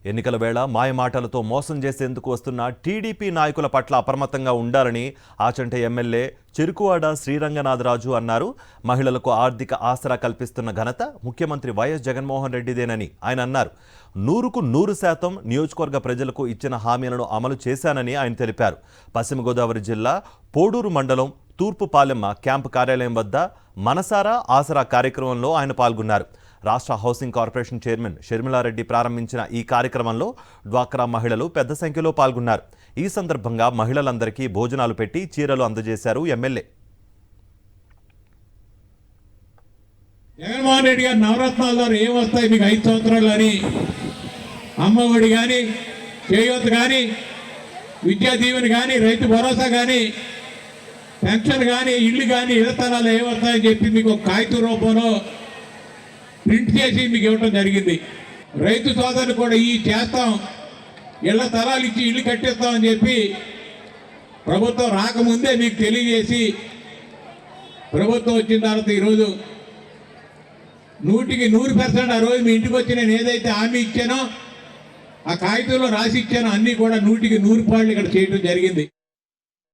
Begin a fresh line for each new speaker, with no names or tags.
ఎన్నికల వేళ మాయమాటలతో మోసం చేసేందుకు వస్తున్న టీడీపీ నాయకుల పట్ల అప్రమత్తంగా ఉండాలని ఆచంట ఎమ్మెల్యే చెరుకువాడ శ్రీరంగనాథరాజు అన్నారు. మహిళలకు ఆర్థిక ఆసరా కల్పిస్తున్న ఘనత ముఖ్యమంత్రి వైఎస్ జగన్మోహన్ రెడ్డిదేనని ఆయన అన్నారు. 100కు 100% నియోజకవర్గ ప్రజలకు ఇచ్చిన హామీలను అమలు చేశానని ఆయన తెలిపారు. పశ్చిమ గోదావరి జిల్లా పోడూరు మండలం తూర్పుపాలెమ్మ క్యాంపు కార్యాలయం వద్ద మనసారా ఆసరా కార్యక్రమంలో ఆయన పాల్గొన్నారు. రాష్ట్ర హౌసింగ్ కార్పొరేషన్ చైర్మన్ షర్మిలారెడ్డి ప్రారంభించిన ఈ కార్యక్రమంలో డ్వాక్రా మహిళలు పెద్ద సంఖ్యలో పాల్గొన్నారు. ఈ సందర్భంగా మహిళలందరికీ భోజనాలు పెట్టి చీరలు అందజేశారు ఎమ్మెల్యే.
జగన్మోహన్ రెడ్డి గారు నవరత్నాల ద్వారా ఏమొస్తాయి మీకు 5 సంవత్సరాలు అని, అమ్మఒడి కానీ, చేయూత కానీ, విద్యా దీవెన కానీ, రైతు భరోసా కానీ, పెన్షన్ కానీ, ఇల్లు కానీ, ఇళ్ల స్థలాలు ఏమొస్తాయని చెప్పి మీకు ఒక కాగితం రూపంలో ప్రింట్ చేసి మీకు ఇవ్వటం జరిగింది. రైతు సోదరులు కూడా ఈ చేస్తాం, ఇళ్ల స్థలాలు ఇచ్చి ఇల్లు కట్టిస్తామని చెప్పి ప్రభుత్వం రాకముందే మీకు తెలియజేసి, ప్రభుత్వం వచ్చిన తర్వాత ఈరోజు 100కి 100% ఆ రోజు మీ ఇంటికి వచ్చి నేను ఏదైతే హామీ ఇచ్చానో ఆ కాగితంలో రాసి ఇచ్చానో అన్నీ కూడా 100కి 100 పాళ్ళు ఇక్కడ చేయడం జరిగింది.